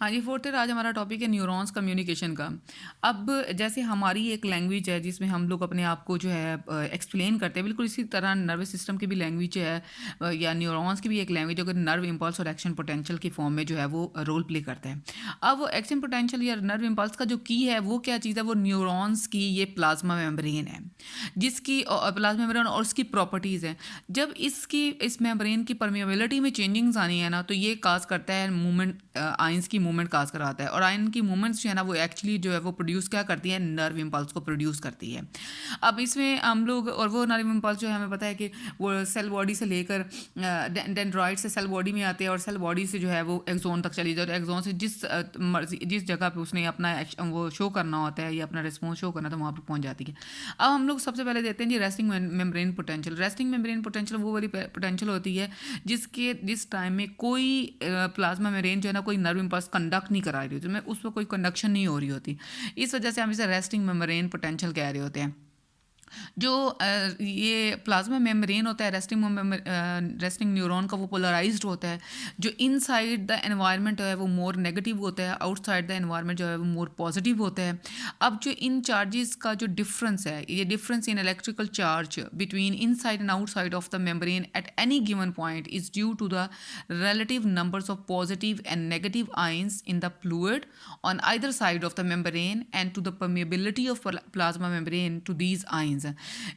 हाँ जी, fourth year आज हमारा टॉपिक है न्यूरॉन्स कम्युनिकेशन का। अब जैसे हमारी एक लैंग्वेज है जिसमें हम लोग अपने आप को जो है एक्सप्लेन करते हैं, बिल्कुल इसी तरह नर्वस सिस्टम की भी लैंग्वेज है या न्यूरॉन्स की भी एक लैंग्वेज अगर नर्व इम्पल्स और एक्शन पोटेंशियल की फॉर्म में जो है वो रोल प्ले करता है। अब वो एक्शन पोटेंशियल या नर्व इम्पल्स का जो की है वो क्या चीज़ है, वो न्यूरॉन्स की ये प्लाज्मा मेम्ब्रेन है, जिसकी प्लाज्मा मेम्ब्रेन और उसकी प्रॉपर्टीज़ हैं। जब इस मेम्ब्रेन की परमिएबिलिटी में चेंजिंग्स आनी है ना, तो ये काज करता है मूवमेंट, आयंस की मूवमेंट काज कराता है। और आयन की मूवमेंट्स जो है ना वो एक्चुअली जो है वो प्रोड्यूस क्या करती है, नर्व इम्पल्स को प्रोड्यूस करती है। अब इसमें हम लोग, और वो नर्व इम्पल्स जो है हमें पता है कि वो सेल बॉडी से लेकर डेंड्रॉइड से सेल बॉडी में आते हैं और सेल बॉडी से जो है वो एक्सोन तक चली जाती है। एक्सोन से जिस जगह पे उसने अपना वो शो करना होता है या अपना रिस्पॉन्स शो करना, तो वहाँ पर पहुँच जाती है। अब हम लोग सबसे पहले देते हैं जी resting membrane potential. Resting membrane potential वो वाली पोटेंशियल होती है जिस टाइम में कोई प्लाज्मा मेम्ब्रेन जो है ना कोई नर्व इम्पल्स कंडक्ट नहीं करा रही होती, उसमें उस पर कोई कंडक्शन नहीं हो रही होती। इस वजह से हम इसे रेस्टिंग मेम्ब्रेन पोटेंशियल कह रहे होते हैं। जो ये प्लाज्मा मेम्ब्रेन होता है, रेस्टिंग न्यूरॉन का, वो पोलराइज्ड होता है। जो इनसाइड द एनवायरनमेंट है वो मोर नेगेटिव होता है, आउटसाइड द एनवायरनमेंट जो है वो मोर पॉजिटिव होता है। अब जो इन चार्जेस का जो डिफरेंस है, ये difference in electrical charge between inside and outside of the membrane at any given point is due to the relative numbers of positive and negative ions in the fluid on either side of the membrane and to the permeability of plasma membrane to these ions।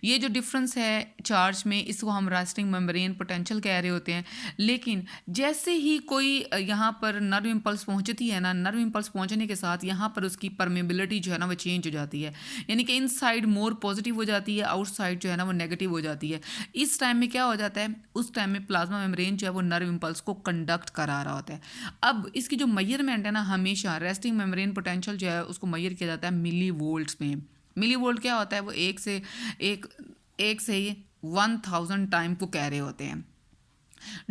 ये जो difference है charge में, इसको हम resting membrane potential कह रहे होते हैं। लेकिन जैसे ही कोई यहाँ पर नर्व इम्पल्स पहुँचती है ना, नर्व इम्पल्स पहुँचने के साथ यहाँ पर उसकी परमेबिलिटी जो है ना वो चेंज हो जाती है, यानी कि इन साइड मोर पॉजिटिव हो जाती है, आउट साइड जो है ना वो नेगेटिव हो जाती है। इस टाइम में क्या हो जाता है, उस टाइम में प्लाज्मा मेम्ब्रेन जो है वो नर्व इम्पल्स को कंडक्ट करा रहा होता है। अब इसकी जो मेजरमेंट है ना, हमेशा रेस्टिंग मेम्ब्रेन पोटेंशियल जो है उसको मेजर किया जाता है मिली वोल्ट्स में। मिली वोल्ट क्या होता है, वो एक एक से 1000 टाइम को कह रहे होते हैं।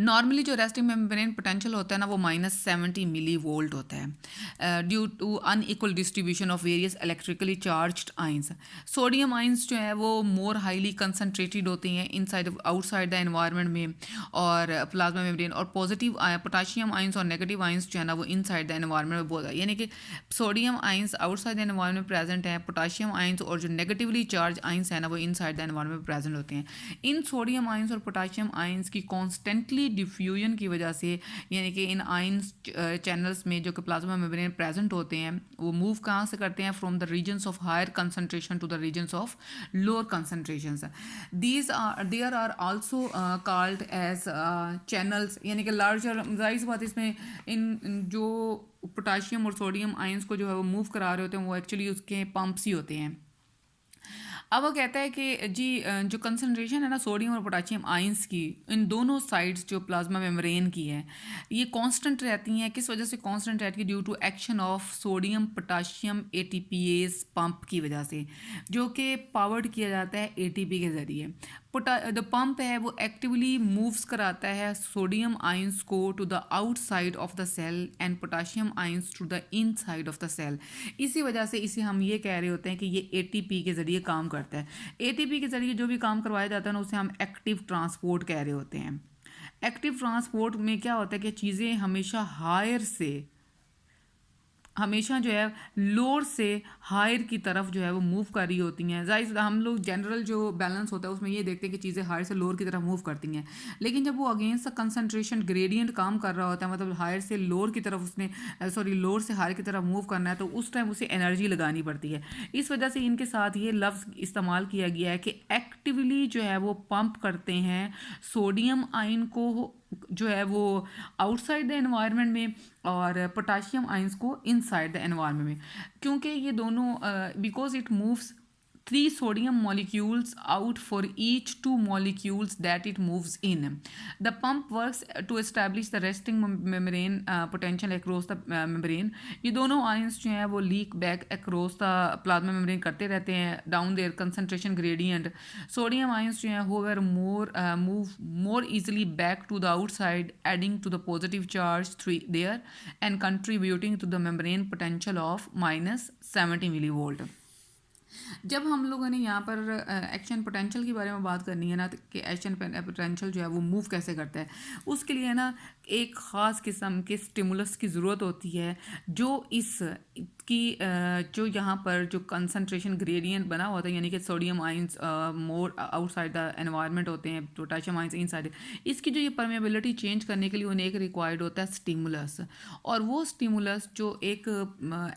नॉर्मली जो रेस्टिंग मेम्ब्रेन पोटेंशियल होता है ना वो -70 मिली वोल्ट होता है due to unequal distribution of various electrically charged ions. Sodium ions जो है वो मोर हाईली कंसनट्रेटेड होती हैं इनसाइड आउटसाइड द एनवायरनमेंट में और प्लाज्मा मेम्ब्रेन, और पॉजिटिव पोटाशियम आइंस और नेगेटिव आइंस जो है ना वो इनसाइड द एनवायरनमेंट में बहुत है। यानी कि sodium ions outside the environment present है, पोटाशियम आइंस और जो नेगेटिवली चार्ज आइंस है ना वो इनसाइड द एनवायरनमेंट में प्रेजेंट होते हैं। इन सोडियम आइंस और पोटाशियम आइंस की कॉन्स्टेंटली डिफ्यूजन की वजह से, यानी कि इन आइंस चैनल्स में जो कि प्लाज्मा मेम्ब्रेन प्रेजेंट होते हैं, वो मूव कहाँ से करते हैं, from the regions of higher concentration to the regions of lower concentrations. There are also called as channels, यानी कि लार्जर, जाहिर सी बात इसमें इन जो पोटाशियम और सोडियम आइंस को जो है वो मूव करा रहे होते हैं वो एक्चुअली उसके पंप्स ही होते हैं। अब वो कहता है कि जी जो कंसनट्रेशन है ना सोडियम और पोटाशियम आइंस की, इन दोनों साइड्स जो प्लाज्मा मेम्ब्रेन की है, ये कांस्टेंट रहती हैं। किस वजह से कांस्टेंट रहती है, due to action of sodium potassium ATPase pump की वजह से, जो कि पावर्ड किया जाता है एटीपी के ज़रिए। द पंप है वो एक्टिवली मूव्स कराता है सोडियम आइंस को to the outside of the cell and potassium ions to the inside of the cell. इसी वजह से इसे हम ये कह रहे होते हैं कि ये एटीपी के ज़रिए काम करता है। एटीपी के ज़रिए जो भी काम करवाया जाता है ना उसे हम एक्टिव ट्रांसपोर्ट कह रहे होते हैं। एक्टिव ट्रांसपोर्ट में क्या होता है कि चीज़ें हमेशा जो है लोअर से हायर की तरफ जो है वो मूव कर रही होती हैं। जाहिर हम लोग जनरल जो बैलेंस होता है उसमें ये देखते हैं कि चीज़ें हायर से लोअर की तरफ मूव करती हैं, लेकिन जब वो अगेंस्ट द कंसंट्रेशन ग्रेडियंट काम कर रहा होता है, मतलब हायर से लोअर की तरफ उसने लोअर से हायर की तरफ मूव करना है, तो उस टाइम उसे एनर्जी लगानी पड़ती है। इस वजह से इनके साथ ये लफ्ज़ इस्तेमाल किया गया है कि एक्टिवली जो है वो पंप करते हैं सोडियम आयन को जो है वो आउटसाइड द एनवायरनमेंट में, और पोटाशियम आइंस को इनसाइड द एनवायरनमेंट में, क्योंकि ये दोनों because it moves 3 sodium molecules out for each 2 molecules that it moves in. The pump works to establish the resting membrane potential across the membrane. ये दोनों ions जो हैं वो leak back across the plasma membrane करते रहते हैं down their concentration gradient. Sodium ions जो हैं however move more easily back to the outside, adding to the positive charge there and contributing to the membrane potential of -70 millivolt. जब हम लोगों ने यहाँ पर एक्शन पोटेंशियल के बारे में बात करनी है ना, कि एक्शन पोटेंशियल जो है वो मूव कैसे करता है, उसके लिए ना एक ख़ास किस्म के स्टिमुलस की ज़रूरत होती है जो इस की जो यहाँ पर जो कंसंट्रेशन ग्रेडियंट बना होता है, यानी कि sodium ions more outside the environment होते हैं, पोटेशियम आइंस इनसाइड, इसकी जो ये परमेबिलिटी चेंज करने के लिए उन्हें एक रिक्वायर्ड होता है स्टिमुलस। और वो स्टिमुलस जो एक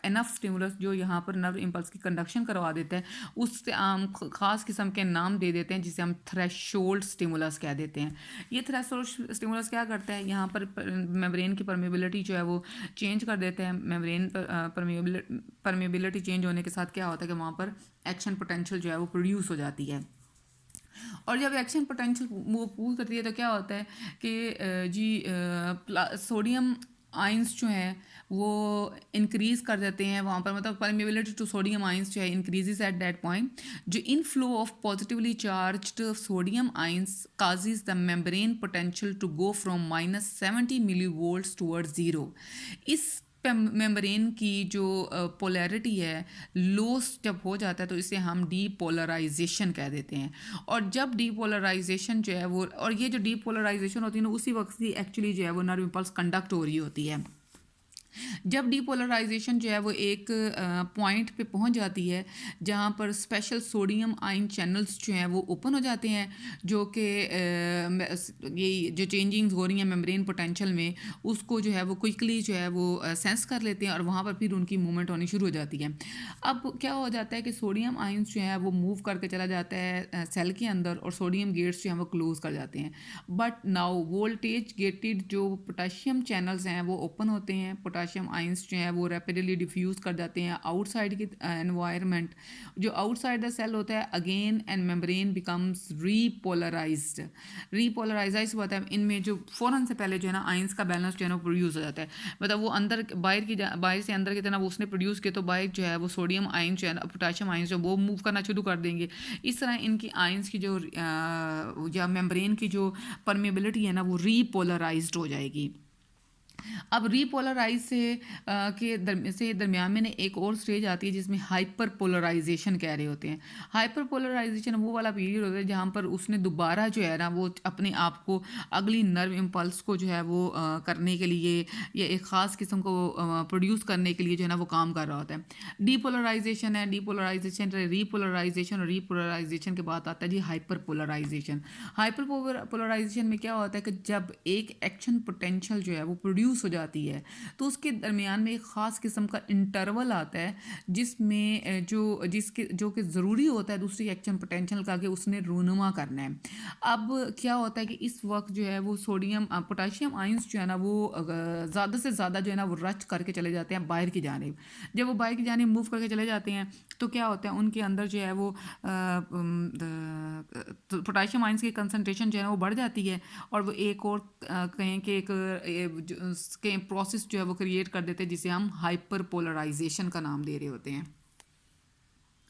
एनफ स्टिमुलस जो यहाँ पर नर्व इम्पल्स की कंडक्शन करवा देता है, उससे हम ख़ास किस्म के नाम दे देते हैं जिसे हम थ्रेशोल्ड स्टिमुलस कह देते हैं। ये थ्रेशोल्ड स्टिमुलस क्या करता है, यहाँ पर मेम्ब्रेन की परमेबिलिटी जो है वो चेंज कर देते हैं। मेम्ब्रेन परमेबिलिटी चेंज होने के साथ क्या होता है कि वहाँ पर एक्शन पोटेंशियल जो है वो प्रोड्यूस हो जाती है। और जब एक्शन पोटेंशियल वो पूल करती है तो क्या होता है कि सोडियम आइंस जो है वो इंक्रीज़ कर देते हैं वहाँ पर, मतलब परमेबिलिटी टू सोडियम आइंस जो है इंक्रीजेज एट दैट पॉइंट। जो inflow of positively charged sodium ions causes the membrane potential to go from -70 millivolts toward zero. इस मेम्ब्रेन की जो पोलैरिटी है लो जब हो जाता है तो इसे हम डीपोलराइजेशन कह देते हैं। और जब डीपोलराइजेशन जो है वो, और ये जो डीपोलराइजेशन होती है ना, उसी वक्त ही एक्चुअली जो है वो नर्व इम्पल्स कंडक्ट हो रही होती है। जब डीपोलराइजेशन जो है वो एक पॉइंट पे पहुंच जाती है जहां पर स्पेशल सोडियम आयन चैनल्स जो हैं वो ओपन हो जाते हैं, जो कि ये जो चेंजिंग्स हो रही हैं मेम्ब्रेन पोटेंशियल में उसको जो है वो क्विकली जो है वो सेंस कर लेते हैं और वहाँ पर फिर उनकी मूवमेंट होनी शुरू हो जाती है। अब क्या हो जाता है कि सोडियम आयन्स जो है वो मूव करके चला जाता है सेल के अंदर और सोडियम गेट्स जो हैं वो क्लोज कर जाते हैं। बट नाउ वोल्टेज गेटेड जो पोटाशियम चैनल्स हैं वो ओपन होते हैं, पोटाशियम आइंस जो हैं वो रैपिडली डिफ्यूज़ कर जाते हैं आउटसाइड की एनवायरनमेंट। जो आउटसाइड द सेल होता है again and membrane becomes repolarized. Repolarize होता है इनमें जो फ़ौरन से पहले जो है ना आइंस का बैलेंस जो है ना प्रोड्यूस हो जाता है, मतलब वो अंदर बाहर से अंदर की तरह वो उसने प्रोड्यूस किया तो बाहर जो है वो सोडियम आइंस जो है ना पोटाशियम आइंस जो वो मूव करना शुरू कर देंगे। इस तरह इनकी आइंस की जो या मेम्ब्रेन की जो परमेबिलिटी है ना वो रीपोलराइज्ड हो जाएगी। अब रीपोलराइज से दरमियान में एक और स्टेज आती है जिसमें हाइपर पोलराइजेशन कह रहे होते हैं। हाइपर पोलराइजेशन वो वाला पीरियड होता है जहाँ पर उसने दोबारा जो है ना वो अपने आप को अगली नर्व इम्पल्स को जो है वो करने के लिए या एक ख़ास किस्म को प्रोड्यूस करने के लिए जो है ना वो काम कर रहा होता है। डीपोलराइजेशन है, डीपोलराइजेशन, रीपोलराइजेशन, और रीपोलराइजेशन के बाद आता है जी हाइपर पोलराइजेशन। हाइपर पोलराइजेशन में क्या होता है कि जब एक एक्शन पोटेंशियल जो है वो प्रोड्यूस हो जाती है तो उसके दरमियान में एक ख़ास किस्म का इंटरवल आता है जिसमें जो कि ज़रूरी होता है दूसरी एक्शन पोटेंशियल का कि उसने रूनुमा करना है। अब क्या होता है कि इस वक्त जो है वो सोडियम पोटाशियम आयंस जो है ना वो ज़्यादा से ज़्यादा जो है ना वो रच करके चले जाते हैं बाहर की जानिब। जब वो बाहर की जानिब मूव करके चले जाते हैं तो क्या होता है उनके अंदर जो है वो पोटाशियम आयंस की कंसनट्रेशन जो है ना वो बढ़ जाती है और वो एक और कहें कि एक प्रोसेस जो है वो क्रिएट कर देते हैं जिसे हम हाइपर पोलराइजेशन का नाम दे रहे होते हैं।